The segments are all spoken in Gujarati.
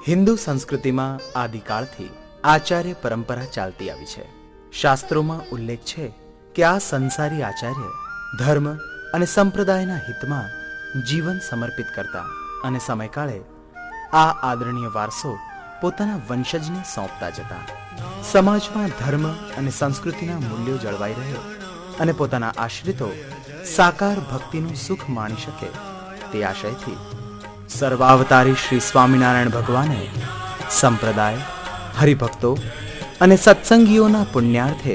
હિન્દુ સંસ્કૃતિમાં આદિકાળથી આચાર્ય પરંપરા ચાલતી આવી છે. શાસ્ત્રોમાં ઉલ્લેખ છે કે આ સંસારી આચાર્ય ધર્મ અને સંપ્રદાયના હિતમાં જીવન સમર્પિત કરતા અને સમયકાળે આ આદરણીય વારસો પોતાના વંશજને સોંપતા જતા. સમાજમાં ધર્મ અને સંસ્કૃતિના મૂલ્યો જળવાઈ રહે અને પોતાના આશ્રિતો સાકાર ભક્તિનું સુખ માણી શકે તે આશયથી સર્વાવતારી શ્રી સ્વામિનારાયણ ભગવાને સંપ્રદાય, હરિભક્તો અને સત્સંગીઓના પુણ્યાર્થે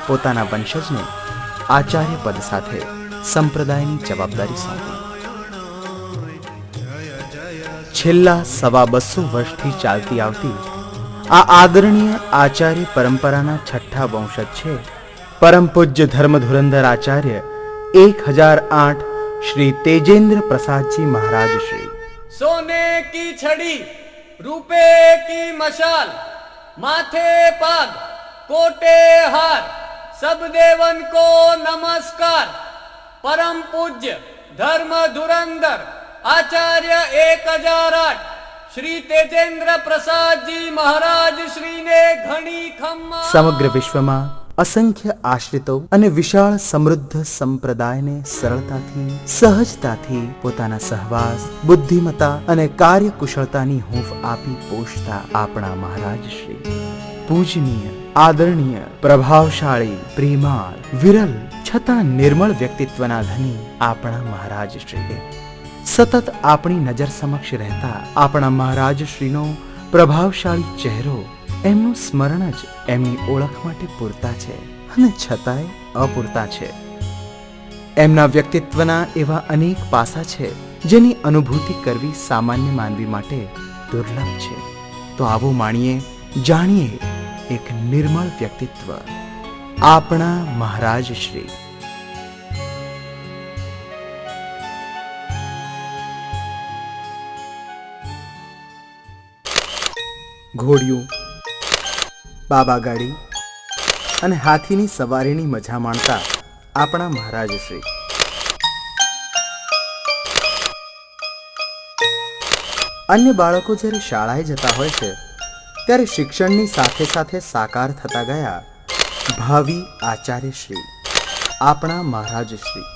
પોતાના વંશજને આચાર્ય પદ સાથે સંપ્રદાયની જવાબદારી સોંપી. છેલ્લા 250 વર્ષથી ચાલતી આવતી આ આદરણીય આચાર્ય પરંપરાના છઠ્ઠા વંશજ છે પરમ પૂજ્ય ધર્મ ધુરંધર આચાર્ય 1008 श्री तेजेंद्र प्रसाद जी महाराज श्री. सोने की छड़ी, रूपे की मशाल, माथे पग, कोटे हार, सब देवन को नमस्कार. परम पूज्य धर्म धुरंधर आचार्य 1008 श्री तेजेंद्र प्रसाद जी महाराज श्री ने घणी खम्मा. समग्र विश्वમાં અસંખ્ય આશ્રિતો અને વિશાળ સમૃદ્ધ સંપ્રદાયને સરળતાથી, સહજતાથી પોતાના સહવાસ, બુદ્ધિમત્તા અને કાર્યકુશળતાની હૂંફ આપી પોષતા આપણા મહારાજ શ્રી, પૂજનીય, આદરણીય, પ્રભાવશાળી, પ્રેમાળ, વિરલ છતાં નિર્મળ વ્યક્તિત્વના ધની આપણા મહારાજ શ્રી સતત આપણી નજર સમક્ષ રહેતા આપણા મહારાજ શ્રીનો પ્રભાવશાળી ચહેરો, એમનું સ્મરણ જ એમની ઓળખ માટે પૂરતા છે અને છતાંય અપૂરતા છે. એમના વ્યક્તિત્વના એવા અનેક પાસા છે જેની અનુભૂતિ કરવી સામાન્ય માનવી માટે દુર્લભ છે. તો આવો માણીએ, જાણીએ એક નિર્મળ વ્યક્તિત્વ, આપણા મહારાજ શ્રી. ઘોડિયું, બાબા ગાડી અને હાથીની સવારીની મજા માણતા આપણા મહારાજ શ્રી. અન્ય બાળકો જ્યારે શાળાએ જતા હોય છે ત્યારે શિક્ષણની સાથે સાથે સાકાર થતા ગયા ભાવિ આચાર્ય શ્રી, આપણા મહારાજ શ્રી.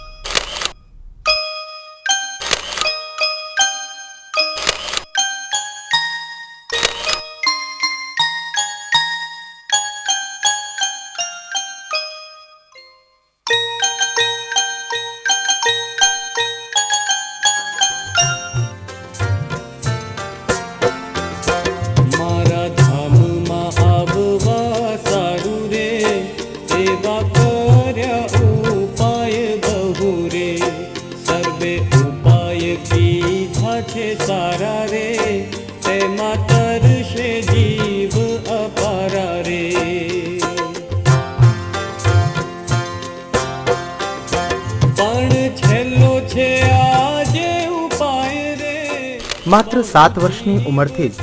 માત્ર 7 વર્ષની ઉંમરથી જ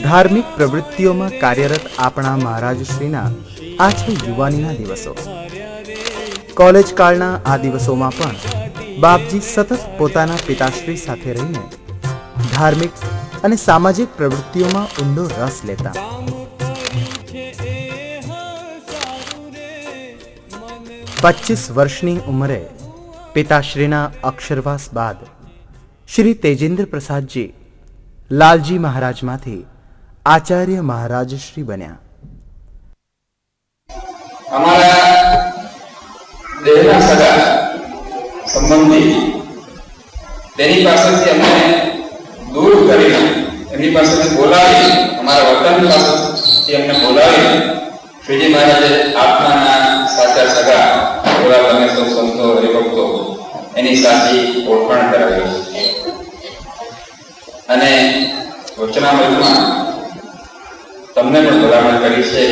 ધાર્મિક પ્રવૃત્તિઓમાં કાર્યરત આપણા મહારાજ શ્રીના આ છે યુવાનીના દિવસો. કોલેજ કાળના આ દિવસોમાં પણ બાપજી સતત પોતાના પિતાશ્રી સાથે રહીને ધાર્મિક અને સામાજિક પ્રવૃત્તિઓમાં ઊંડો રસ લેતા. 25 વર્ષની ઉંમરે પિતાશ્રીના અક્ષરવાસ બાદ શ્રી તેજેન્દ્ર પ્રસાદજી લાલજી મહારાજમાંથી આચાર્ય મહારાજ શ્રી બન્યા. અમારા દેહના સગા સંબંધી તેની પાસેથી અમને દૂર કરીને એમની પાસેથી બોલાવી, અમારા વતન પાસેથી અમને બોલાવી શ્રીજી મહારાજે આત્માના સાચા સગા એવા તમે સૌ સંતો હરિભક્તો એની સાચી ઓળખાણ કરાવી અને વચનામૃતમાં તમને પણ ભલામણ કરી છે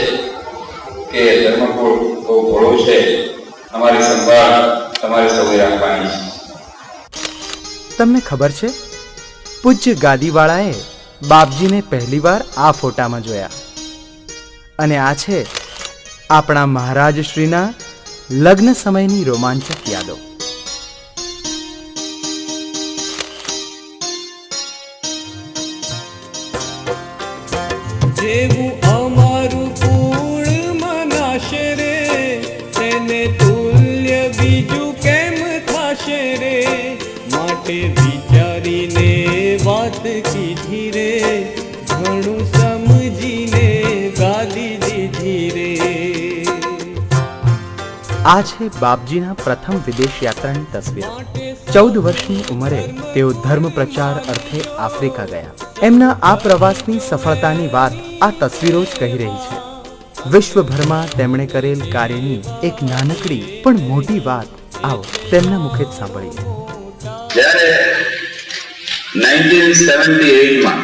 કે ધર્મકુળ બહુ ભોળો છે, અમારી સંભાળ તમારે સૌએ રાખવાની છે. તમને ખબર છે, પૂજ્ય ગાદીવાળાએ બાપજીને પહેલીવાર આ ફોટામાં જોયા અને આ છે આપણા મહારાજ શ્રીના લગ્ન સમયની રોમાંચક યાદો. જેવું અમારું કુળ મનાશે રે, તેને તુલ્ય બીજું કેમ થાશે રે. માટે વિચારીને વાત કીધી રે, ઘણું સમજીને ગાદી દીધી રે. આ છે બાપજીના પ્રથમ વિદેશ યાત્રાની તસવીરો. 14 વર્ષની ઉંમરે તેઓ ધર્મ પ્રચાર અર્થે આફ્રિકા ગયા. એમના આ પ્રવાસની સફળતાની વાત આ તસવીરો જ કહી રહી છે. વિશ્વભરમાં તેમણે કરેલ કાર્યની એક નાનકડી પણ મોટી વાત આવો તેમના મુખે જ સાંભળીએ. જ્યારે 1978માં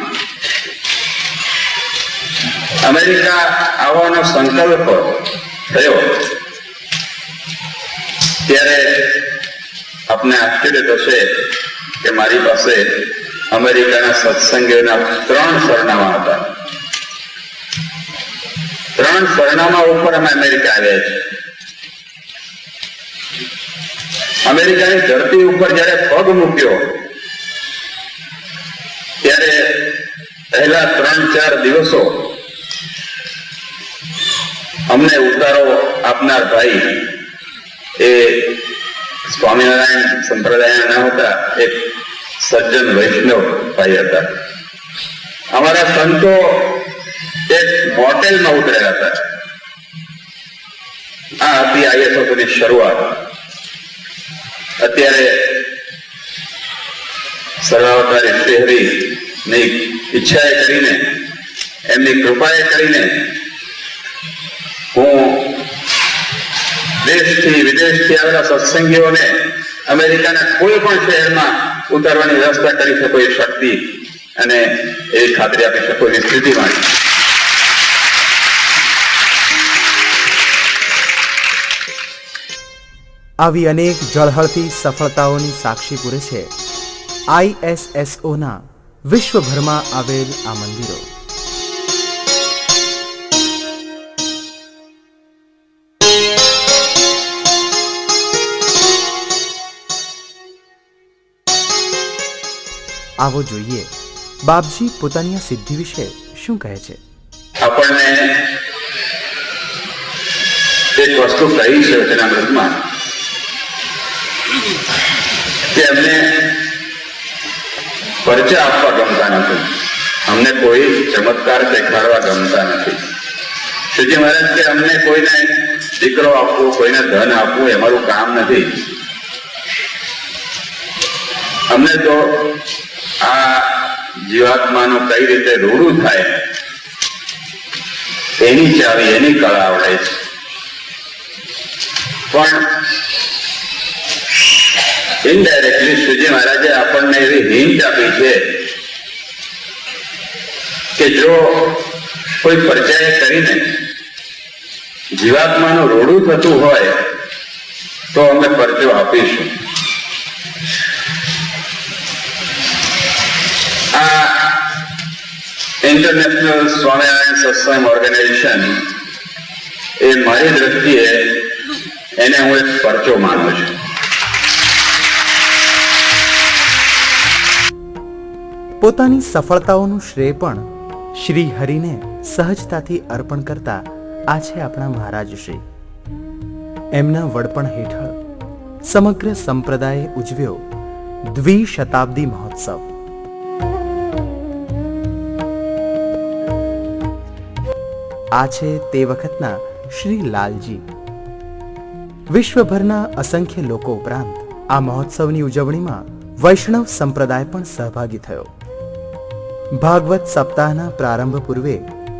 અમેરિકા આવવાનો સંકલ્પ થયો ત્યારે આપને આશ્ચર્ય થશે કે મારી પાસે અમેરિકાના સત્સંગીઓના 3 સરનામા હતા. 3 સરનામા ઉપર અમે અમેરિકા આવ્યા છીએ. અમેરિકાની ધરતી ઉપર જયારે પગ મૂક્યો ત્યારે પહેલા 3-4 દિવસો અમને ઉતારો આપનાર ભાઈ એ સ્વામિનારાયણ સંપ્રદાયના ન હતા, એક સજ્જન વૈષ્ણવ ભાઈ હતા. અમારા સંતો એક મોટેલમાં ઉતરેલા હતા. આ હતી ISOની શરૂઆત. અત્યારે સર્વાવતારી શ્રીહરિ ની ઈચ્છાએ કરીને, એમની કૃપાએ કરીને હું દેશથી વિદેશથી આવેલા સત્સંગીઓને અમેરિકાના કોઈ પણ શહેરમાં ઉતારવાની વ્યવસ્થા કરી શકો એ શક્તિ અને એ ખાતરી આપી શકો એવી સ્થિતિમાં આવી અનેક ઝળહળતી સફળતાઓની સાક્ષી પૂરે છે ISSOના વિશ્વભરમાં આવેલ આ મંદિરો. આવો જોઈએ બાપજી પોતાની આ સિદ્ધિ વિશે શું કહે છે. આપણને એક વસ્તુ કહી છે વચનામૃતમાં કે અમને પરિચય આપવા ગમતા નથી, અમને કોઈ ચમત્કાર દેખાડવા ગમતા નથી. શ્રીજી મહારાજ કે અમને કોઈને દીકરો આપવો, કોઈને ધન આપવું એ અમારું કામ નથી. અમને તો આ જીવાત્માનું કઈ રીતે રૂડું થાય એની ચાવી, એની કળા આવડે છે. પણ ઇનડાયરેક્ટલી શ્રીજી મહારાજે આપણને એવી હિંટ આપી છે કે જો કોઈ પરિચય કરીને જીવાત્માનું રોડું થતું હોય તો અમે પરચો આપીશું. આ ઇન્ટરનેશનલ સ્વામિનારાયણ સત્સંગ ઓર્ગેનાઇઝેશન એ મારી દ્રષ્ટિએ એને હું એક પરચો માનું છું. પોતાની સફળતાઓનું શ્રેય પણ શ્રી હરિને સહજતાથી અર્પણ કરતા આ છે આપણા મહારાજ શ્રી. એમના વડપણ હેઠળ સમગ્ર સંપ્રદાયે ઉજવ્યો દ્વિશતાબ્દી મહોત્સવ. આ છે તે વખતના શ્રી લાલજી. વિશ્વભરના અસંખ્ય લોકો ઉપરાંત આ મહોત્સવની ઉજવણીમાં વૈષ્ણવ સંપ્રદાય પણ સહભાગી થયો. ભાગવત સપ્તાહના પ્રારંભ પૂર્વે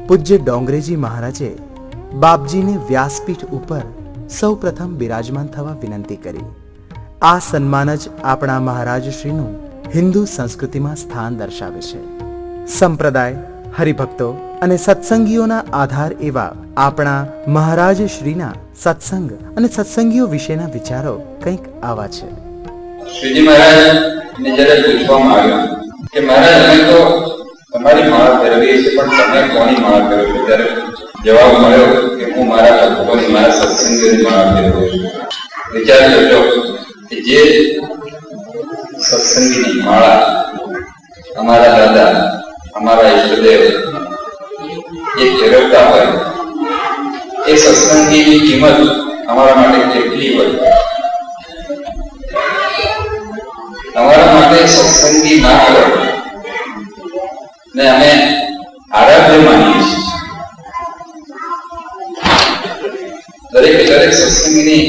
પૂજ્ય ડોંગરેજી મહારાજે બાપજીને વ્યાસપીઠ ઉપર સૌ પ્રથમ બિરાજમાન થવા વિનંતી કરી. આ સન્માન જ આપણા મહારાજ શ્રીનું હિન્દુ સંસ્કૃતિમાં સ્થાન દર્શાવે છે. સંપ્રદાય, હરિભક્તો અને સત્સંગીઓના આધાર એવા આપણા મહારાજ શ્રીના સત્સંગ અને સત્સંગીઓ વિશેના વિચારો કંઈક આવા છે. શ્રીજી મહારાજને જ્યારે પૂછવામાં આવ્યું કે મહારાજ અમે તો તમારી માળા ફેરવીએ છીએ પણ તમે કોની માળા ફેરવો છો, ત્યારે જવાબ મળ્યો કે હું મારા ભગવાનની મારા સત્સંગીઓની માળા ફેરવું છું. વિચાર કરજો કે જે સત્સંગીની માળા અમારા દાદા, અમારા ઈષ્ટદેવ એ ફેરવતા હોય એ સત્સંગની કિંમત અમારા માટે કેટલી હોય. અમારા માટે સત્સંગી માત્ર ને અમે આરાધ્ય માનીએ છીએ. દરેક સત્સંગની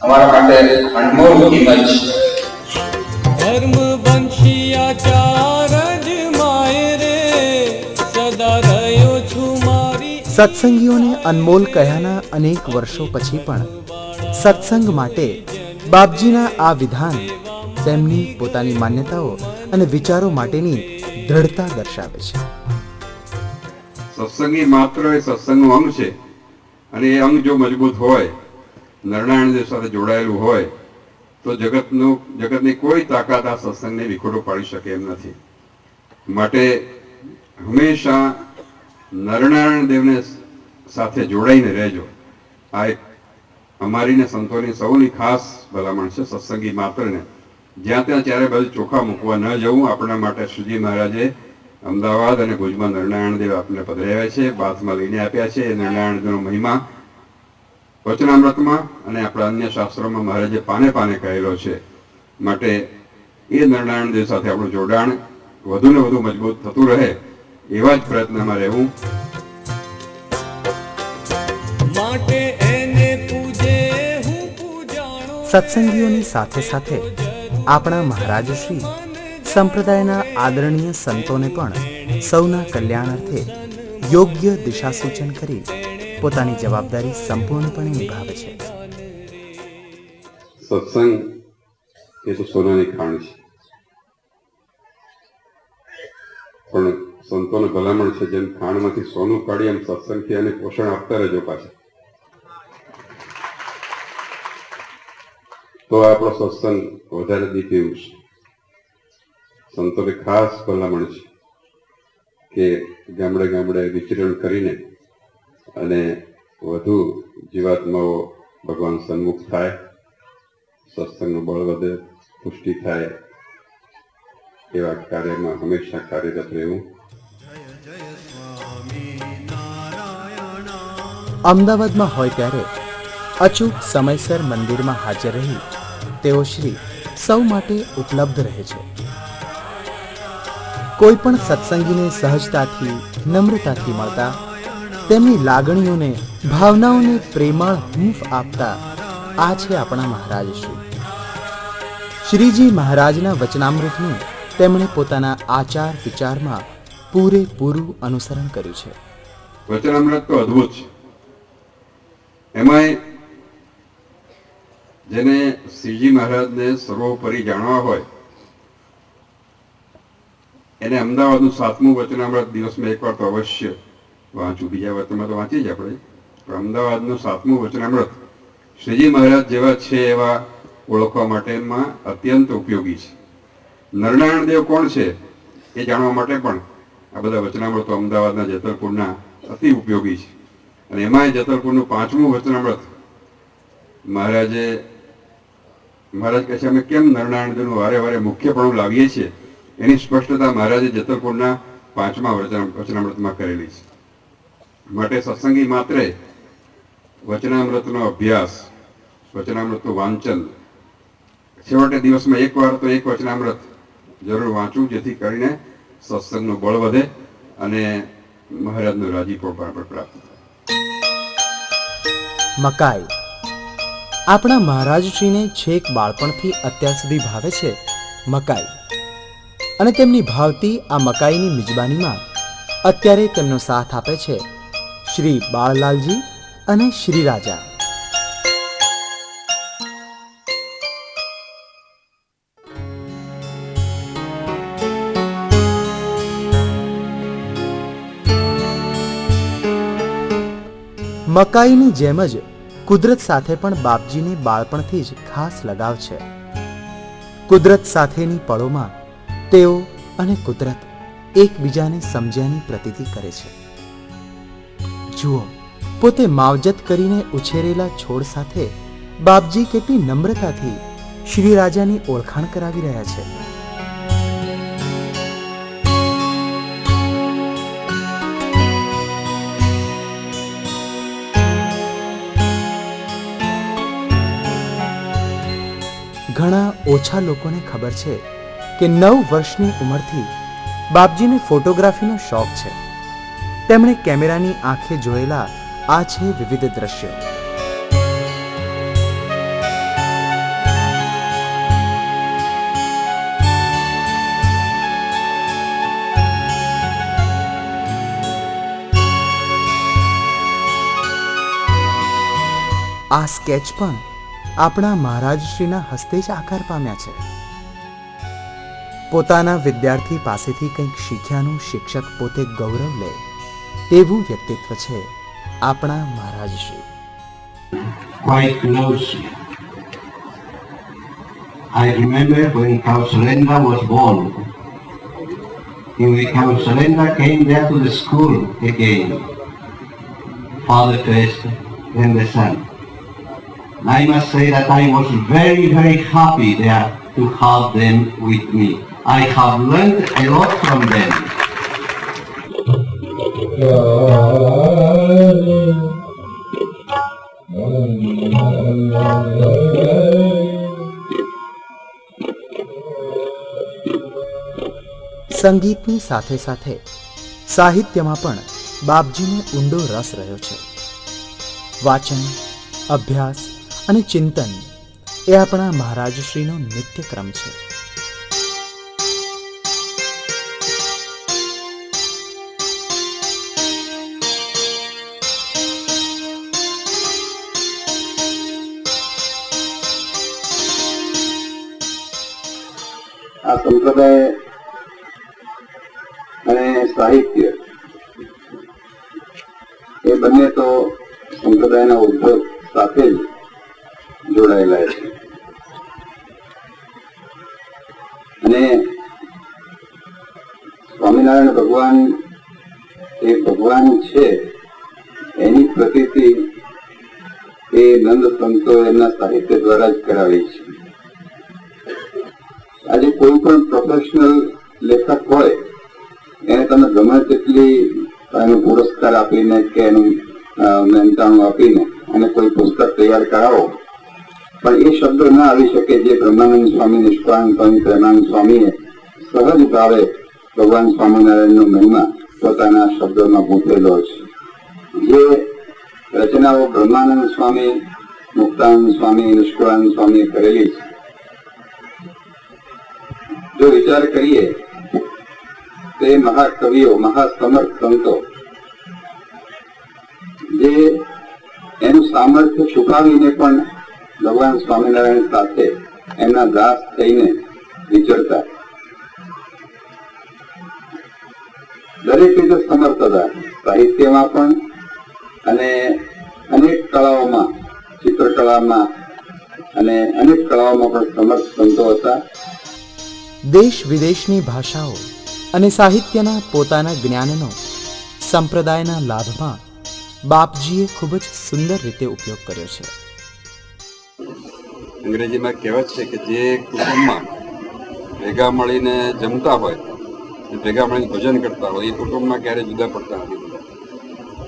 અમારા માટે અનમોલ કિંમત છે. ધર્મ વંશીયાચાર જ માય રે, સદા રહ્યો છું મારી. સત્સંગીઓને અનમોલ કહ્યાના અનેક વર્ષો પછી પણ સત્સંગ માટે બાપજીના આ વિધાન તેમની પોતાની માન્યતાઓ અને વિચારો માટેની દ્રઢતા દર્શાવે છે. સત્સંગી માત્ર એ સત્સંગનું અંગ છે, અને એ અંગ જો મજબૂત હોય, નરનારાયણ દેવ સાથે જોડાયેલું હોય, તો જગતની કોઈ તાકાત આ સત્સંગને વિખોટો પાડી શકે એમ નથી. માટે હંમેશા નરનારાયણ દેવને સાથે જોડાઈને રહેજો. આ એક અમારી ને સંતોની સૌની ખાસ ભલામણ છે. સત્સંગી માત્રને જ્યાં ત્યાં ચારે બાજુ ચોખા મૂકવા ન જવું. આપણા માટે શ્રીજી મહારાજે અમદાવાદ અને ભુજમાં નરનારાયણ દેવ આપને પધરાવ્યા છે, બાથમાં લઈને આપ્યા છે. એ નરનારાયણ દેવનો મહિમા વચનામૃતમાં અને આપણા અન્ય શાસ્ત્રોમાં મહારાજે પાને પાને કહેલો છે. માટે એ નરનારાયણ દેવ સાથે આપણું જોડાણ વધુ ને વધુ મજબૂત થતું રહે એવા જ પ્રયત્નમાં રહેવું. માટે એને પૂજે હું પૂજાણો. સત્સંગીઓની સાથે સાથે આપણા મહારાજ શ્રી સંપ્રદાયના આદરણીય સંતોને પણ સૌના કલ્યાણાર્થે યોગ્ય દિશા સૂચન કરી પોતાની જવાબદારી સંપૂર્ણપણે નિભાવે છે. સત્સંગ એ તો સોનાની ખાણ છે, પણ સંતોને ભલામણ છે જેમ ખાણમાંથી સોનું કાઢી એમ સત્સંગથી એને પોષણ આપતા રહેજો પાછા. તો આપણો સત્સંગ વધારે દીપી ઉઠશે. સંતોને ખાસ ભલામણ છે કે ગામડે ગામડે વિચરણ કરીને અને વધુ જીવાત્માઓ ભગવાન સન્મુખ થાય, સત્સંગનું બળ વધે, પુષ્ટિ થાય, એવા કાર્યમાં હંમેશા કાર્યરત રહેવું. અમદાવાદમાં હોય ત્યારે અચૂક સમયસર મંદિરમાં હાજર રહી તેઓ શ્રી સૌ માટે ઉપલબ્ધ રહે છે. કોઈ પણ સત્સંગીને સહજતાથી, નમ્રતાથી મળતા, તેમની લાગણીઓને, ભાવનાઓને પ્રેમાળ હૂંફ આપતા આ છે આપણા મહારાજ શ્રી. શ્રીજી મહારાજના વચનામૃતનું તેમણે પોતાના આચાર વિચારમાં પૂરેપૂરું અનુસરણ કર્યું છે. વચનામૃત તો અદ્ભુત છે. એમાંય જેને શ્રીજી મહારાજને સર્વોપરી જાણવા હોય એને અમદાવાદનું 7મું વચનામૃત દિવસમાં એકવાર તો અવશ્ય વાંચવું. બીજા વચનમાં તો વાંચીએ જ આપણે, પણ અમદાવાદનું 7મું વચનામૃત શ્રીજી મહારાજ જેવા છે એવા ઓળખવા માટેમાં અત્યંત ઉપયોગી છે. નરનારાયણ દેવ કોણ છે એ જાણવા માટે પણ આ બધા વચનામૃતો અમદાવાદના જેતલપુરના અતિ ઉપયોગી છે. અને એમાંય જેતલપુરનું 5મું વચનામૃત મહારાજ કહે છે અમે કેમ નરનારાયણ દેવનું વારે વારે મુખ્યપણું લાવીએ છીએ, એની સ્પષ્ટતા મહારાજે જેતલપુરના 5મા વચનામૃતમાં કરેલી છે. માટે સત્સંગી માત્રે વચનામૃતનો અભ્યાસ, વચનામૃતનું વાંચન, છેવટે દિવસમાં એકવાર તો એક વચનામૃત જરૂર વાંચવું, જેથી કરીને સત્સંગનું બળ વધે અને મહારાજનું રાજીપો પણ પ્રાપ્ત થાય. મકાઈ આપણા મહારાજશ્રીને છેક બાળપણથી અત્યાર સુધી ભાવે છે મકાઈ. અને તેમની ભાવતી આ મકાઈની મિજબાનીમાં અત્યારે તેમનો સાથ આપે છે શ્રી બાળલાલજી અને શ્રી રાજા. મકાઈની જેમ જ કુદરત સાથે પણ બાપજીને બાળપણથી જ ખાસ લગાવ છે. કુદરત સાથેની પળોમાં તેઓ અને કુદરત એકબીજાને સમજ્યાની પ્રતીતિ કરે છે. જુઓ, પોતે માવજત કરીને ઉછેરેલા છોડ સાથે બાપજી કેટલી નમ્રતાથી શ્રી રાજાની ઓળખાણ કરાવી રહ્યા છે. ઓછા લોકોને ખબર છે કે 9 વર્ષની ઉંમરથી બાપજીને ફોટોગ્રાફીનો શોખ છે. તેમણે કેમેરાની આંખે જોયેલા આ છે વિવિધ દ્રશ્યો. આ સ્કેચ પણ આપણા મહારાજશ્રીના હસ્તે જ આકાર પામ્યા છે. પોતાના વિદ્યાર્થી પાસેથી કંઈક શીખ્યાનું શિક્ષક પોતે ગૌરવ લે તેવું વ્યક્તિત્વ છે આપણા મહારાજશ્રી. Quite closely. I remember when Kausalendra was born. When Kausalendra came there to the school again, father first, then the son. I must say that I was very, very happy there to have them with me. I have learned a lot from them. સંગીતની સાથે સાથે સાહિત્યમાં પણ બાપજીને ઊંડો રસ રહ્યો છે. વાચન, અભ્યાસ અને ચિંતન એ આપણા મહારાજશ્રીનો નિત્યક્રમ છે. આ સંપ્રદાય અને સાહિત્ય એ બંને તો સંપ્રદાયના ઉદ્ભવ સાથે જ જોડાયેલા છે. અને સ્વામિનારાયણ ભગવાન એ ભગવાન છે એની પ્રતીતિ એ નંદ સંતો એમના સાહિત્ય દ્વારા જ કરાવી છે. આજે કોઈ પણ પ્રોફેશનલ લેખક હોય એને તમે ગમે તેટલી એનો પુરસ્કાર આપીને કે એનું મહેનતાણું આપીને અને કોઈ પુસ્તક તૈયાર કરાવો પણ એ શબ્દ ના આવી શકે જે બ્રહ્માનંદ સ્વામી, નિષ્કાનંદ સ્વામી, પ્રેમાનંદ સ્વામીએ સહજ ભાવે ભગવાન સ્વામિનારાયણનો મહિમા પોતાના શબ્દોમાં ગૂંથેલો છે. જે રચનાઓ બ્રહ્માનંદ સ્વામી, મુક્તાનંદ સ્વામી, નિષ્કાનંદ સ્વામીએ કરેલી છે, જો વિચાર કરીએ તો એ મહાકવિઓ, મહાસમર્થ સંતો જે એનું સામર્થ્ય છુપાવીને પણ ભગવાન સ્વામિનારાયણ સાથે એમના દાસ થઈને વિચરતા, દરેક રીતે સમર્થ હતા. સાહિત્યમાં પણ અને અનેક કળાઓમાં, ચિત્રકળામાં અને અનેક કળાઓમાં પણ સમર્થ સંતો હતા. દેશ વિદેશની ભાષાઓ અને સાહિત્યના પોતાના જ્ઞાનનો સંપ્રદાયના લાભમાં બાપજીએ ખૂબ જ સુંદર રીતે ઉપયોગ કર્યો છે. અંગ્રેજીમાં કહેવત છે કે જે કુટુંબમાં ભેગા મળીને જમતા હોય, ભેગા મળીને ભોજન કરતા હોય, એ કુટુંબમાં ક્યારેય જુદા પડતા નથી.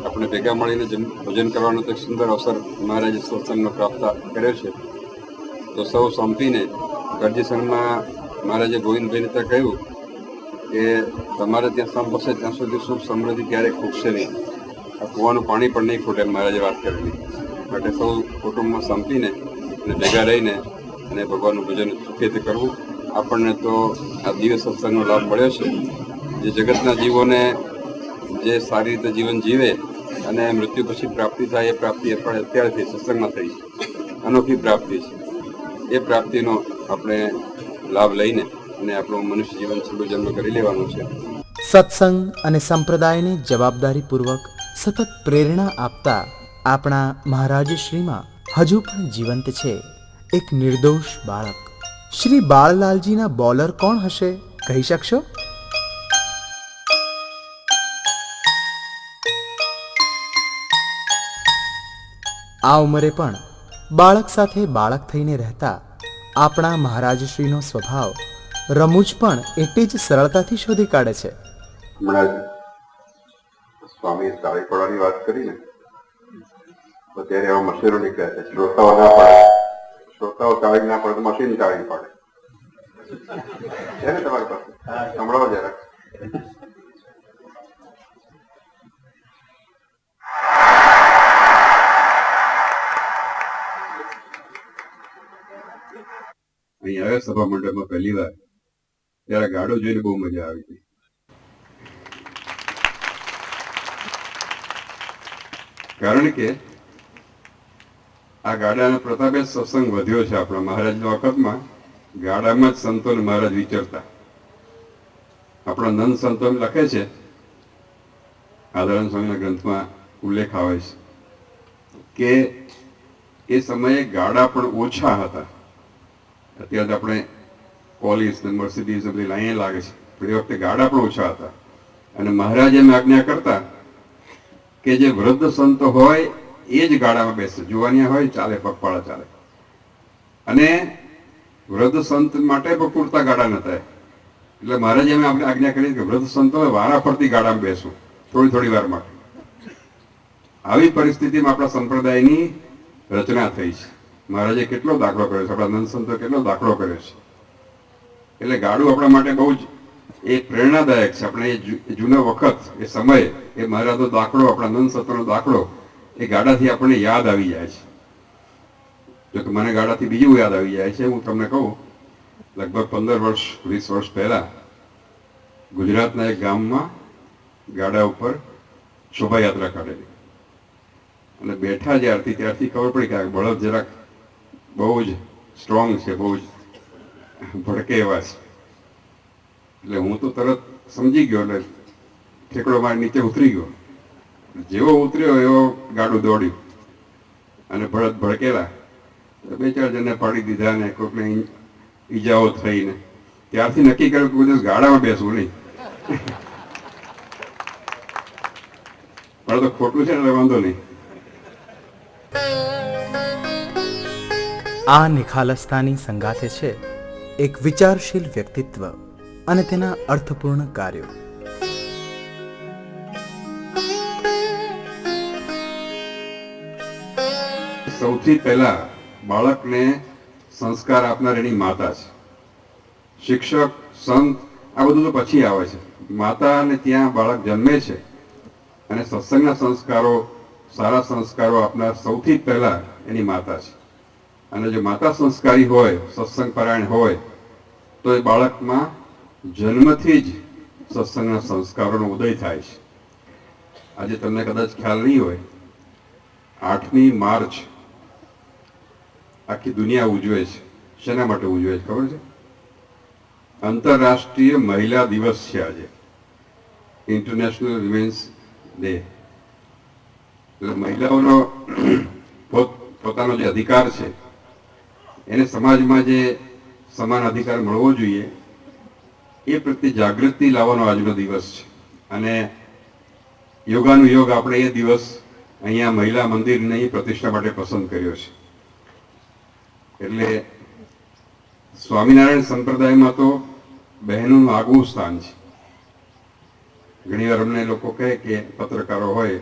આપણે ભેગા મળીને ભોજન કરવાનો તો સુંદર અવસર મહારાજે સત્સંગનો પ્રાપ્ત કર્યો છે. તો સૌ સંપીને ગરજીસનમાં મહારાજે ગોવિંદભાઈને ત્યાં કહ્યું કે તમારે ત્યાં સંપ હશે ત્યાં સુધી સુખ સમૃદ્ધિ ક્યારેય ખૂટશે નહીં, આ કૂવાનું પાણી પણ નહીં ખૂટે, મહારાજે વાત કરેલી. માટે સૌ કુટુંબમાં સંપીને અને ભેગા રહીને અને ભગવાનનું ભજન સુખી રીતે કરવું. આપણને તો આ દિવ્ય સત્સંગનો લાભ મળ્યો છે. જે જગતના જીવોને જે સારી રીતે જીવન જીવે અને મૃત્યુ પછી પ્રાપ્તિ થાય, એ પ્રાપ્તિ પણ અત્યારથી સત્સંગમાં થઈ છે. અનોખી પ્રાપ્તિ છે. એ પ્રાપ્તિનો આપણે લાભ લઈને અને આપણું મનુષ્ય જીવન સુખજન્મ કરી લેવાનું છે. સત્સંગ અને સંપ્રદાયને જવાબદારીપૂર્વક સતત પ્રેરણા આપતા આપણા મહારાજશ્રીમાં હજુ પણ જીવંત છે એક નિર્દોષ બાળક. શ્રી બાળલાલજીના બોલર કોણ હશે, કહી શકશો? આ ઉંમરે પણ બાળક સાથે બાળક થઈને રહેતા આપણા મહારાજશ્રીનો સ્વભાવ રમૂજ પણ એટલી જ સરળતાથી શોધી કાઢે છે. હમણાં સ્વામીએ તાળી પડવાની વાત કરી ને, અત્યારે એવા મશીનો નીકળ્યા છે. શ્રોતાઓ ના પડે, શ્રોતાઓ તાળી ના પડે તો મશીન તાળી પાડે. છે ને તમારી પાસે? સંભળાવો જરા. અહીં આવ્યા સભા મંડપમાં પહેલી વાર, ત્યારે ગાડો જોઈને બહુ મજા આવી હતી. કારણ કે આ ગાડાના પ્રતાપે જ સત્સંગ વધ્યો છે. આપણા મહારાજના વખતમાં ગાડામાં જ સંતો ને મહારાજ વિચરતા. આપણા નંદ સંતો એમ લખે છે, આદરાનંદ સ્વામીના ગ્રંથમાં ઉલ્લેખ આવે છે કે એ સમયે ગાડા પણ ઓછા હતા. અત્યારે તો આપણે પોલીસ ને મર્સિડીઝ ને બધી લાઈને લાગે છે, પણ એ વખતે ગાડા પણ ઓછા હતા. અને મહારાજ એમ આજ્ઞા કરતા કે જે વૃદ્ધ સંતો હોય એ જ ગાડામાં બેસે, જુવાનિયા હોય ચાલે, પગપાળા ચાલે. અને વૃદ્ધ સંત માટે પણ પૂરતા ગાડા નતા. એટલે મહારાજે અમે આપણે આજ્ઞા કરી કે વૃદ્ધ સંતો વારા ફરતી ગાડામાં બેસવું થોડી થોડી વાર માટે. આવી પરિસ્થિતિમાં આપણા સંપ્રદાયની રચના થઈ છે. મહારાજે કેટલો દાખલો કર્યો છે, આપણા નંદ સંતો કેટલો દાખલો કર્યો છે. એટલે ગાડું આપણા માટે બહુ જ એ પ્રેરણાદાયક છે. આપણે એ જૂનો વખત, એ સમય, એ મહારાજનો દાખલો, આપણા નંદ સંતોનો દાખલો એ ગાડાથી આપણને યાદ આવી જાય છે. જો કે મને ગાડાથી બીજું યાદ આવી જાય છે. હું તમને કહું, લગભગ 15-20 વર્ષ પહેલા ગુજરાતના એક ગામમાં ગાડા ઉપર શોભાયાત્રા કાઢેલી. અને બેઠા ત્યારથી ખબર પડી કે આ બળદ જરાક બહુ જ સ્ટ્રોંગ છે, બહુ જ ભડકે એવા છે. એટલે હું તો તરત સમજી ગયો, એટલે ઠેકડો મારી નીચે ઉતરી ગયો. જેવો ઉતર્યો એવો ગાડું દોડ્યું અને બળદ ભડકેલા. 2-4 જણને પાડી દીધા ને કોઈકને ઈજાઓ થઈને. ત્યારથી નક્કી કર્યું કે કોઈ દિવસ ગાડામાં બેસવું નહીં. પણ તો ખોટું છે ને, વાંધો નહીં. આ નિખાલસતાની સંગાથે છે એક વિચારશીલ વ્યક્તિત્વ અને તેના અર્થપૂર્ણ કાર્યો. સૌથી પહેલા બાળકને સંસ્કાર આપનાર એની માતા છે. શિક્ષક, સંત આ બધું તો પછી આવે છે. માતા અને ત્યાં બાળક જન્મે છે અને સત્સંગના સંસ્કારો, સારા સંસ્કારો આપનાર સૌથી પહેલા એની માતા છે. અને જો માતા સંસ્કારી હોય, સત્સંગ પરાયણ હોય, તો એ બાળકમાં જન્મથી જ સત્સંગના સંસ્કારોનો ઉદય થાય છે. આજે તમને કદાચ ખ્યાલ નહીં હોય, 8મી માર્ચ આખી દુનિયા ઉજવે છે. શેના માટે ઉજવે છે ખબર છે? આંતરરાષ્ટ્રીય મહિલા દિવસ છે આજે, ઇન્ટરનેશનલ વિમેન્સ ડે. એટલે મહિલાઓનો પોતાનો જે અધિકાર છે, એને સમાજમાં જે સમાન અધિકાર મળવો જોઈએ, એ પ્રત્યે જાગૃતિ લાવવાનો આજનો દિવસ છે. અને યોગાનું યોગ આપણે એ દિવસ અહીંયા મહિલા મંદિરની પ્રતિષ્ઠા માટે પસંદ કર્યો છે. એટલે સ્વામિનારાયણ સંપ્રદાયમાં તો બહેનોનું આગવું સ્થાન છે. ઘણીવાર અમને લોકો કહે કે પત્રકારો હોય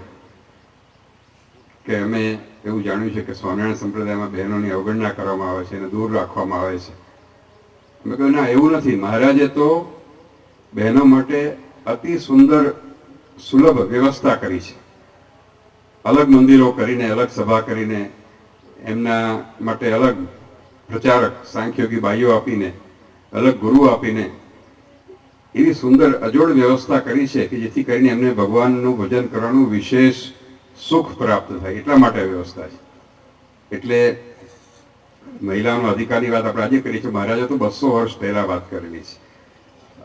કે અમે એવું જાણ્યું છે કે સ્વામિનારાયણ સંપ્રદાયમાં બહેનોની અવગણના કરવામાં આવે છે અને દૂર રાખવામાં આવે છે. અમે કહ્યું ના, એવું નથી. મહારાજે તો બહેનો માટે અતિ સુંદર સુલભ વ્યવસ્થા કરી છે. અલગ મંદિરો કરીને, અલગ સભા કરીને, એમના માટે અલગ પ્રચારક, સાંખ્યોગી બાઈઓ આપીને, અલગ ગુરુ આપીને એવી સુંદર અજોડ વ્યવસ્થા કરી છે કે જેથી કરીને એમને ભગવાનનું ભજન કરવાનું વિશેષ સુખ પ્રાપ્ત થાય. એટલા માટે વ્યવસ્થા છે. એટલે મહિલાઓનો અધિકારની વાત આપણે આજે કરી છે. મહારાજે તો 200 વર્ષ પહેલા વાત કરેલી છે.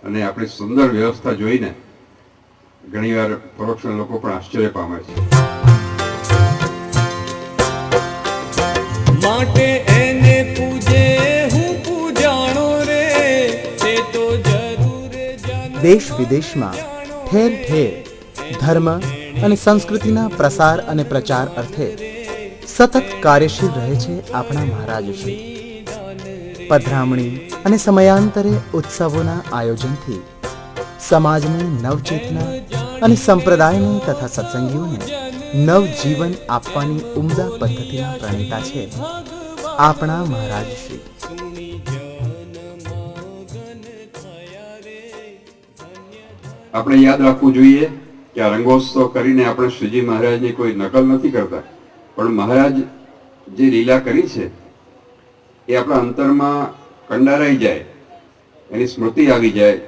અને આપણી સુંદર વ્યવસ્થા જોઈને ઘણીવાર પરોક્ષ લોકો પણ આશ્ચર્ય પામે છે. માટે એને પૂજે હું પૂજાણો રે, તે તો જરૂર દેશ વિદેશમાં ઠેર ઠેર ધર્મ અને સંસ્કૃતિના પ્રસાર અને પ્રચાર અર્થે સતત કાર્યશીલ રહે છે આપણા મહારાજશ્રી. પધરામણી અને સમયાંતરે ઉત્સવોના આયોજનથી સમાજને નવચેતના અને સંપ્રદાયને તથા સત્સંગીઓને નવજીવન આપવાની ઉમદા પદ્ધતિના પ્રણેતા છે આપણા મહારાજશ્રી. આપણે યાદ રાખવું જોઈએ કે આ રંગોત્સવ કરીને આપણે શ્રીજી મહારાજની કોઈ નકલ નથી કરતા, પણ મહારાજ જે લીલા કરી છે એ આપણા અંતરમાં કંડારાઈ જાય, એની સ્મૃતિ આવી જાય,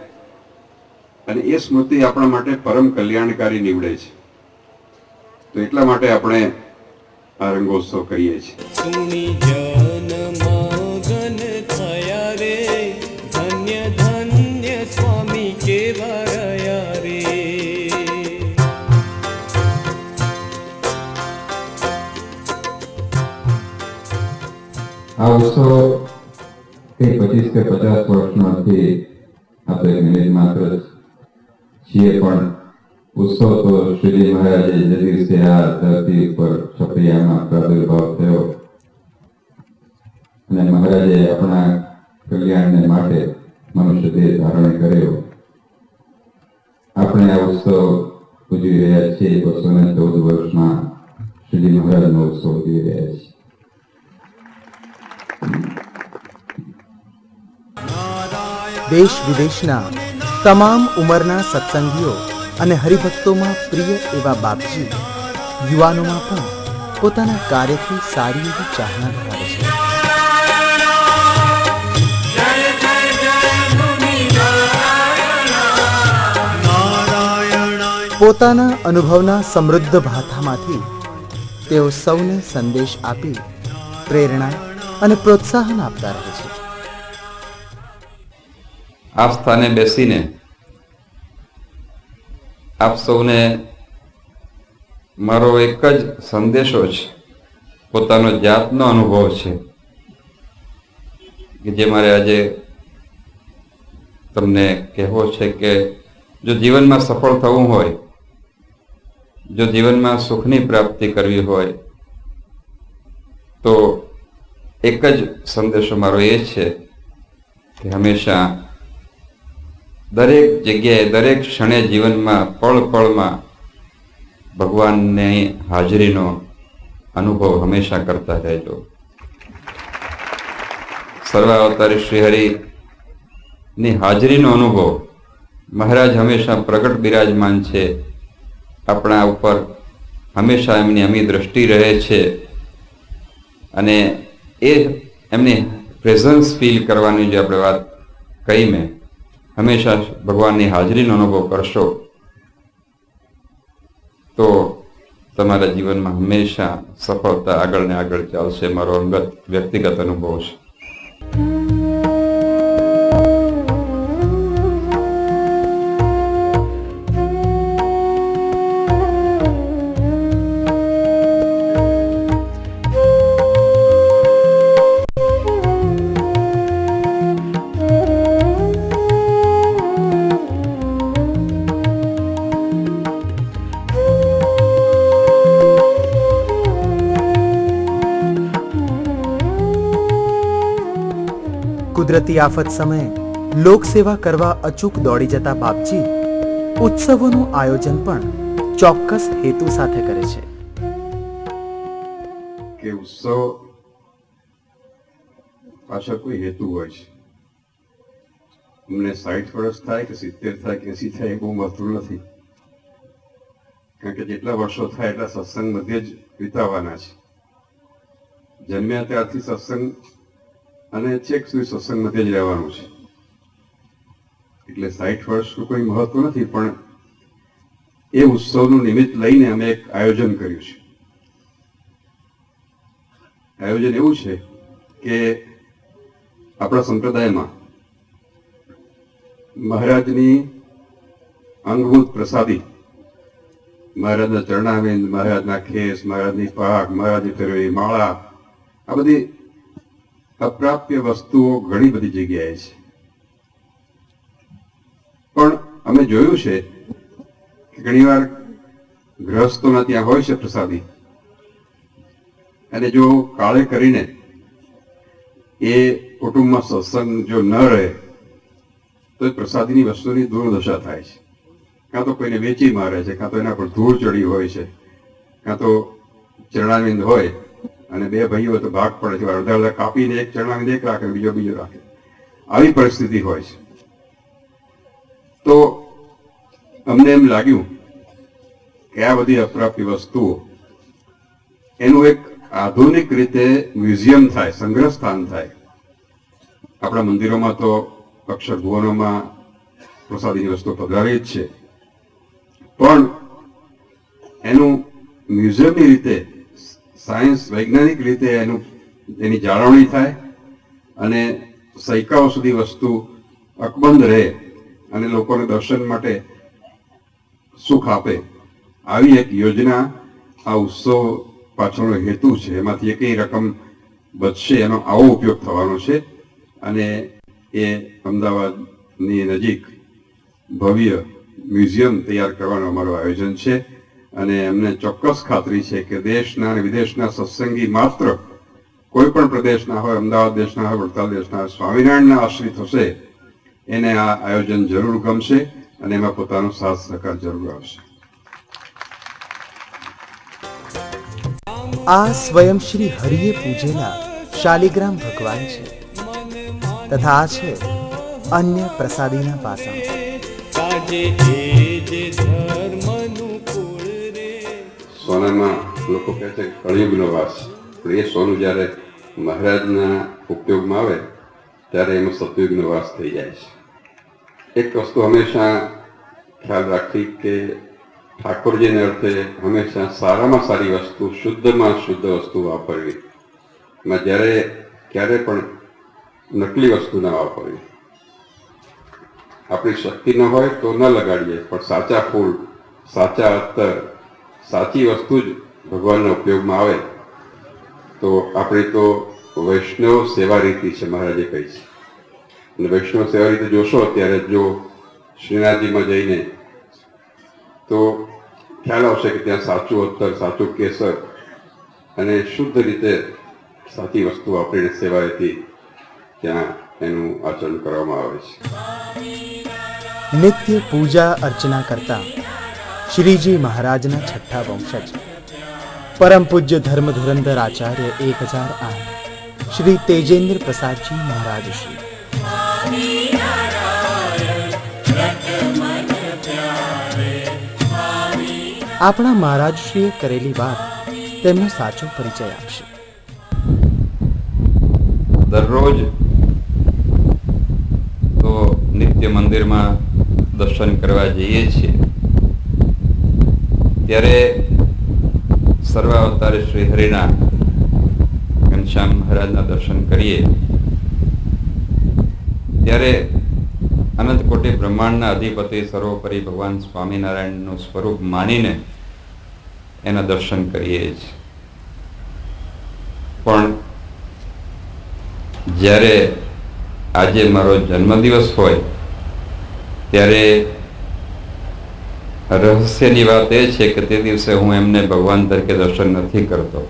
અને એ સ્મૃતિ આપણા માટે પરમ કલ્યાણકારી નીવડે છે. તો એટલા માટે આપણે આ રંગોત્સવ કરીએ છીએ. સુણી જનમાં ગન થયા રે, ધન્ય ધન્ય સ્વામી કેવા રહ્યા રે. આ ઉત્સવ કઈ 25 કે 50 વર્ષનો નથી, આપણે નિમિત્ત માત્ર છીએ, પણ ઉત્સવ તો શ્રીજી મહારાજે જે દિવસે આ ધરતી ઉપર છપરિયામાં પ્રાદુર્ભાવ થયો અને મહારાજે આપણા કલ્યાણને માટે મનુષ્ય દેહ ધારણ કર્યો, આપણે આ ઉત્સવ ઉજવી રહ્યા છીએ. 214 વર્ષમાં શ્રીજી મહારાજનો ઉત્સવ ઉજવી રહ્યા છીએ. દેશ વિદેશના તમામ ઉંમરના સત્સંગીઓ અને હરિભક્તોમાં પ્રિય એવા બાપજી યુવાનોમાં પણ પોતાના કાર્યથી સારી એવી ચાહના ધરાવે છે. પોતાના અનુભવના સમૃદ્ધ ભાથામાંથી તેઓ સૌને સંદેશ આપી પ્રેરણા અને પ્રોત્સાહન આપતા રહે છે. આ સ્થાને બેસીને આપ સૌને મારો એક જ સંદેશો છે, પોતાનો જાતનો અનુભવ છે કે જે મારે આજે તમને કહેવો છે કે જો જીવનમાં સફળ થવું હોય, જો જીવનમાં સુખની પ્રાપ્તિ કરવી હોય, તો એક જ સંદેશો મારો એ છે કે હંમેશા દરેક જગ્યાએ, દરેક ક્ષણે જીવનમાં, પળ પળમાં ભગવાનની હાજરીનો અનુભવ હંમેશા કરતા રહેજો. સર્વાવતારી શ્રીહરિની હાજરીનો અનુભવ મહારાજ હંમેશા પ્રગટ બિરાજમાન છે આપણા ઉપર, હંમેશા એમની અમી દ્રષ્ટિ રહે છે, અને એ એમની પ્રેઝન્સ ફીલ કરવાની જે આપણે વાત કહી, મેં હંમેશા ભગવાનની હાજરીનો અનુભવ કરશો તો તમારા જીવનમાં હંમેશા સફળતા આગળ ને આગળ ચાલશે. મારો અંગત વ્યક્તિગત અનુભવ છે. કુદરતી આફત સમયે લોક સેવા કરવા અચૂક દોડી જતા બાપજી ઉત્સવોનું આયોજન પણ ચોક્કસ હેતુ સાથે કરે છે. કે ઉત્સવ પાછળ કોઈ હેતુ હોય છે. અમને 60 વર્ષ થાય કે 70 થાય કે 80 થાય એ બહુ મહત્વ નથી, કારણ કે જેટલા વર્ષો થાય એટલા સત્સંગ મધ્ય જ વિતાવવાના છે. જન્મ્યા ત્યારથી સત્સંગ અને છેક સુધી સત્સંગ મધ્ય જ રહેવાનું છે, એટલે 60 વર્ષનું કોઈ મહત્વ નથી. પણ એ ઉત્સવનું નિમિત્ત લઈને અમે એક આયોજન કર્યું છે. આયોજન એવું છે કે આપણા સંપ્રદાયમાં મહારાજની અંગભૂત પ્રસાદી, મહારાજના ચરણાવિંદ, મહારાજના ખેસ, મહારાજની પાક, મહારાજની પહેરેલી માળા, આ બધી અપ્રાપ્ય વસ્તુઓ ઘણી બધી જગ્યાએ છે. પણ અમે જોયું છે કે ઘણીવાર ગૃહસ્થોના ત્યાં હોય છે પ્રસાદી, અને જો કાળે કરીને એ કુટુંબમાં સત્સંગ જો ન રહે તો એ પ્રસાદીની વસ્તુની દુર્દશા થાય છે. કાં તો કોઈને વેચી મારે છે, કાં તો એના પર ધૂળ ચડી હોય છે, કાં તો ચરણાવિંદ હોય અને બે ભાઈઓ તો ભાગ પડે છે, અડધા અડધા કાપીને એક ચરણાવિંદ એક રાખે, બીજો રાખે, આવી પરિસ્થિતિ હોય છે. તો અમને એમ લાગ્યું કે આ બધી અપ્રાપ્ય વસ્તુઓ એનું એક આધુનિક રીતે મ્યુઝિયમ થાય, સંગ્રહ સ્થાન થાય. આપણા મંદિરોમાં તો અક્ષર ભુવનોમાં પ્રસાદીની વસ્તુ પધરાવી જ છે, પણ એનું મ્યુઝિયમની રીતે, સાયન્સ વૈજ્ઞાનિક રીતે એની જાળવણી થાય અને સૈકાઓ સુધી વસ્તુ અકબંધ રહે અને લોકોને દર્શન માટે સુખ આપે, આવી એક યોજના આ ઉત્સવ પાછળનો હેતુ છે. એમાંથી એકય રકમ બચશે એનો આવો ઉપયોગ થવાનો છે અને એ અમદાવાદની નજીક ભવ્ય મ્યુઝિયમ તૈયાર કરવાનું અમારું આયોજન છે. અને અમને ચોક્કસ ખાતરી છે કે દેશના અને વિદેશના સત્સંગી માત્ર કોઈ પણ પ્રદેશના હોય, અમદાવાદ દેશના હોય, વડતાલ દેશના હોય, સ્વામિનારાયણના આશ્રિત હશે એને આ આયોજન જરૂર ગમશે અને એમાં પોતાનો સાથ સહકાર જરૂર આવશે. આ સ્વયં શ્રી હરિએ પૂજેલા શાલિગ્રામ ભગવાન છે તથા આ છે અન્ય પ્રસાદીના પાસા. કાજે એ જે ધર્મનું કુળ રે. સોનામાં લોકો કહે છે કળિયુગનો વાસ, પણ એ સોનું જ્યારે મહારાજના ઉપયોગમાં આવે ત્યારે એમાં સતયુગનો વાસ થઈ જાય છે. એક વસ્તુ હંમેશા ખ્યાલ રાખવી કે ઠાકોરજીને અર્થે હંમેશા સારામાં સારી વસ્તુ, શુદ્ધમાં શુદ્ધ વસ્તુ વાપરવી. એમાં ક્યારે પણ નકલી વસ્તુ ના વાપરવી. આપણી શક્તિ ન હોય તો ન લગાડીએ, પણ સાચા ફૂલ, સાચા અત્તર, સાચી વસ્તુ જ ભગવાનના ઉપયોગમાં આવે તો આપણી તો વૈષ્ણવ સેવા રીતિ છે, મહારાજે કહી છે. અને વૈષ્ણવ સેવા રીતે જોશો ત્યારે જો શ્રીનાથજીમાં જઈને તો ખ્યાલ આવશે કે ત્યાં સાચું અત્તર, સાચું કેસર અને શુદ્ધ રીતે સાચી વસ્તુ વાપરીને સેવાથી ત્યાં એનું આચરણ કરવામાં આવે છે. નિત્ય પૂજા અર્ચના કરતા શ્રીજી મહારાજના છઠ્ઠા વંશજ પરમ પૂજ્ય ધર્મ ધુરંધર આચાર્ય 1008 શ્રી તેજેન્દ્ર પ્રસાદજી મહારાજ શ્રી આપણા મહારાજશ્રીએ કરેલી વાત તેમનો સાચો પરિચય આપશે. દરરોજ તો નિત્ય મંદિરમાં દર્શન કરવા જઈએ છીએ ત્યારે સર્વાવતારી શ્રી હરિના ઘનશ્યામ મહારાજના દર્શન કરીએ ત્યારે અનંત કોટી બ્રહ્માંડના અધિપતિ સર્વોપરી ભગવાન સ્વામિનારાયણનું સ્વરૂપ માનીને એના દર્શન કરીએ છીએ. પણ જ્યારે આજે મારો જન્મદિવસ હોય ત્યારે રહસ્યની વાત એ છે કે તે દિવસે હું એમને ભગવાન તરીકે દર્શન નથી કરતો.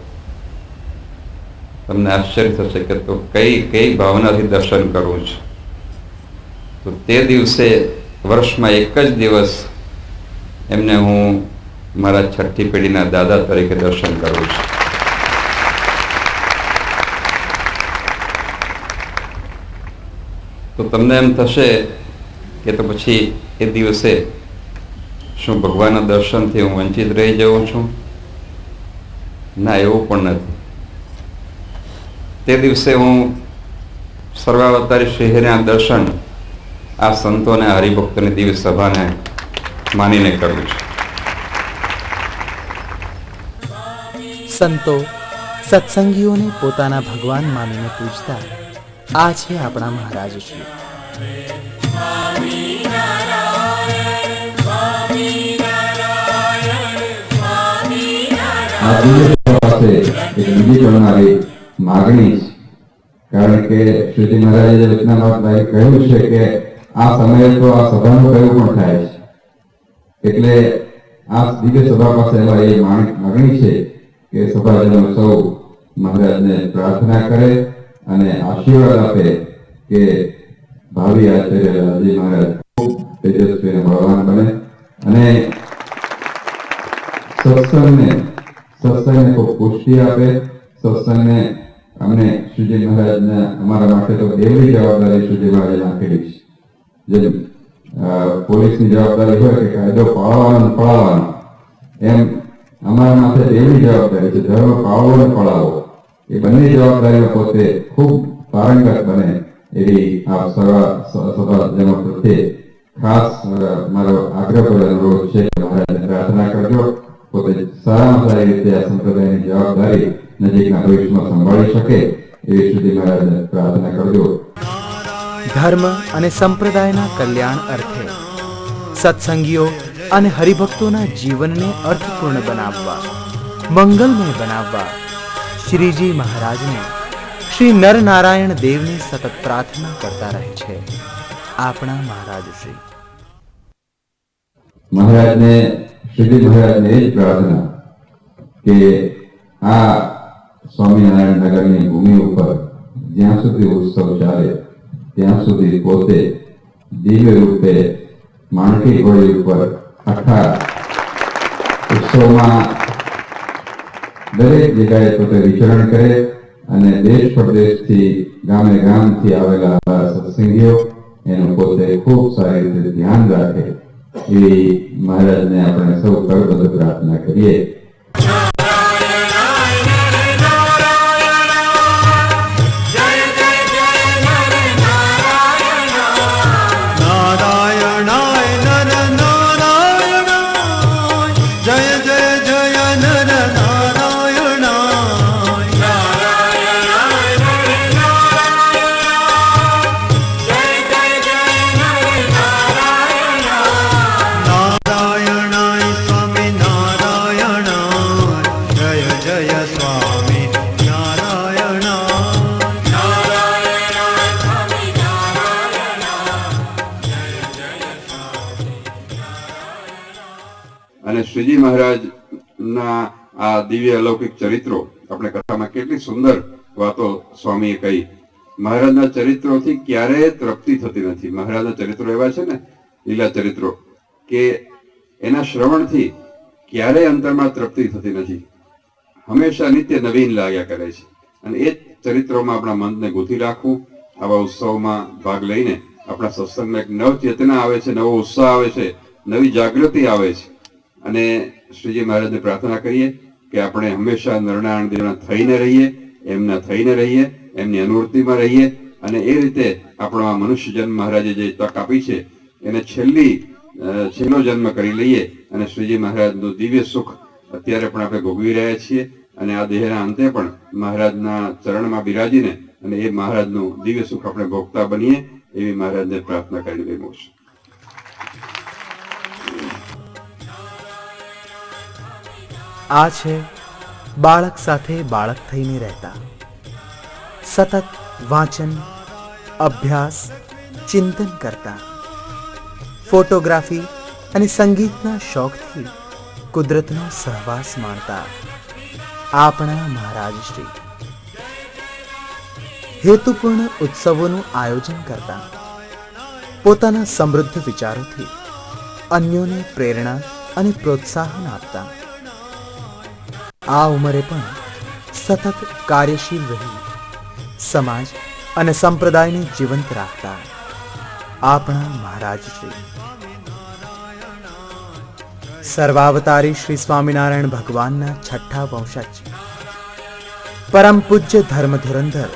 તમને આશ્ચર્ય થશે કે તો કઈ ભાવનાથી દર્શન કરું છું. તો તે દિવસે વર્ષમાં એક જ દિવસ એમને હું મારા છઠ્ઠી પેઢીના દાદા તરીકે દર્શન કરું છું. તો તમને એમ થશે કે તો પછી એ દિવસે શું ભગવાનના દર્શનથી હું વંચિત રહી જાઉં છું? ના, એવું પણ નથી. તે દિવસે હું સર્વાવતારી શ્રીહરિના દર્શન આ સંતો અને હરિભક્તોની દિવ્ય સભાને માનીને કરું છું. સંતો સત્સંગીઓને પોતાના ભગવાન માનીને પૂજતા આ છે આપણા મહારાજશ્રી. આ દિવ્ય પાસે એક બીજી કરનારી માગણી છે. કારણ કે શ્રીજી મહારાજે વચનામૃતમાં કહ્યું છે કે આ સમયે તો આ સભાનું કયું પણ થાય છે. એટલે આ દિવ્ય સભા પાસે અમારી માગણી છે કે સભાજનો સૌ મહારાજને પ્રાર્થના કરે અને આશીર્વાદ આપે કે ભાવિ આચાર્ય લાલજી મહારાજ ખૂબ તેજસ્વી અને બળવાન બને અને સત્સંગને ખૂબ પુષ્ટિ આપે. સત્સંગને અમને શ્રીજી મહારાજને અમારા માટે તો દેવની જવાબદારી શ્રીજી મહારાજે નાખેલી છે. પોલીસની જવાબદારી હોય કે કાયદો પાળવાનો અને પળાવવાનો, એમ અમારા માથે એવી જવાબદારી છે ધર્મ પાળવો અને પળાવવો. એ બંને જવાબદારીઓ પોતે ખૂબ પારંગત બને એવી આ સભાજનો પ્રત્યે ખાસ મારો આગ્રહ પર અનુરોધ છે કે મહારાજને પ્રાર્થના કરજો પોતે સારામાં સારી રીતે આ સંપ્રદાયની જવાબદારી નજીકના ભવિષ્યમાં સંભાળી શકે એવી સુધી મહારાજને પ્રાર્થના કરજો. ધર્મ અને સંપ્રદાયના કલ્યાણ અર્થે સત્સંગીઓ અને હરિભક્તોના જીવનને અર્થપૂર્ણ બનાવવા, મંગલમય બનાવવા શ્રીજી મહારાજને શ્રી નરનારાયણ દેવની સતત પ્રાર્થના કરતા રહે છે આપણા મહારાજ શ્રી. મહારાજને શ્રીજી મહારાજને એ જ પ્રાર્થના કે આ સ્વામિનારાયણ નગરની ભૂમિ ઉપર જ્યાં સુધી ઉત્સવ ચાલે ત્યાં સુધી પોતે દિવ્ય રૂપે માણકી ઘોડી ઉપર આખા ઉત્સવમાં દરેક જગ્યાએ પોતે વિચરણ કરે અને દેશ પ્રદેશથી ગામે ગામથી આવેલા સત્સંગીઓ એનું પોતે ખૂબ સારી રીતે ધ્યાન રાખે એવી મહારાજને આપણે સૌ કરબદ્ધ પ્રાર્થના કરીએ. અને શ્રીજી મહારાજના આ દિવ્ય અલૌકિક ચરિત્રો આપણે કથામાં કેટલી સુંદર વાતો સ્વામીએ કહી. મહારાજના ચરિત્રોથી ક્યારેય તૃપ્તિ થતી નથી. મહારાજના ચરિત્રો એવા છે ને, લીલા ચરિત્રો, કે એના શ્રવણથી ક્યારેય અંતરમાં તૃપ્તિ થતી નથી. હંમેશા નિત્ય નવીન લાગ્યા કરે છે. અને એ ચરિત્રોમાં આપણા મનને ગૂંથી રાખવું, આવા ઉત્સવમાં ભાગ લઈને આપણા સત્સંગમાં એક નવ ચેતના આવે છે, નવો ઉત્સાહ આવે છે, નવી જાગૃતિ આવે છે. અને શ્રીજી મહારાજને પ્રાર્થના કરીએ કે આપણે હંમેશા નરનારાયણ દેવના થઈને રહીએ, એમના થઈને રહીએ, એમની અનુવૃત્તિમાં રહીએ અને એ રીતે આપણો આ મનુષ્ય જન્મ મહારાજે જે તક આપી છે એને છેલ્લો જન્મ કરી લઈએ અને શ્રીજી મહારાજનું દિવ્ય સુખ અત્યારે પણ આપણે ભોગવી રહ્યા છીએ અને આ દેહના અંતે પણ મહારાજના ચરણમાં બિરાજીને અને એ મહારાજનું દિવ્ય સુખ આપણે ભોગતા બનીએ એવી મહારાજને પ્રાર્થના કરીને વિરમું છું. આ છે બાળક સાથે બાળક થઈને રહેતા, સતત વાંચન, અભ્યાસ, ચિંતન કરતા, ફોટોગ્રાફી અને સંગીતના શોખથી કુદરતનો સહવાસ માણતા આપણા મહારાજ શ્રી. હેતુપૂર્ણ ઉત્સવોનું આયોજન કરતા, પોતાના સમૃદ્ધ વિચારોથી અન્યોને પ્રેરણા અને પ્રોત્સાહન આપતા, આ ઉંમરે પણ સતત કાર્યશીલ રહી સમાજ અને સંપ્રદાયને જીવંત રાખતા આપણા મહારાજ શ્રી. સર્વાવતારી શ્રી સ્વામિનારાયણ ભગવાનના છઠ્ઠા વંશજ પરમ પૂજ્ય ધર્મ ધુરંધર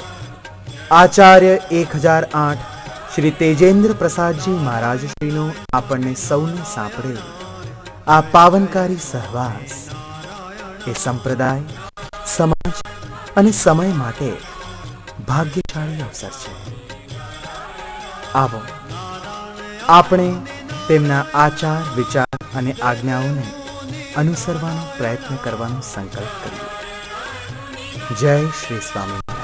આચાર્ય 1008 શ્રી તેજેન્દ્ર પ્રસાદજી મહારાજ શ્રીનો આપણને સૌને સાંપડેલ આ પાવનકારી સહવાસ એ સંપ્રદાય, સમાજ અને સમય માટે ભાગ્યશાળી અવસર છે. આવો આપણે તેમના આચાર, વિચાર અને આજ્ઞાઓને અનુસરવાનો પ્રયત્ન કરવાનો સંકલ્પ કરીએ. જય શ્રી સ્વામિનારાયણ.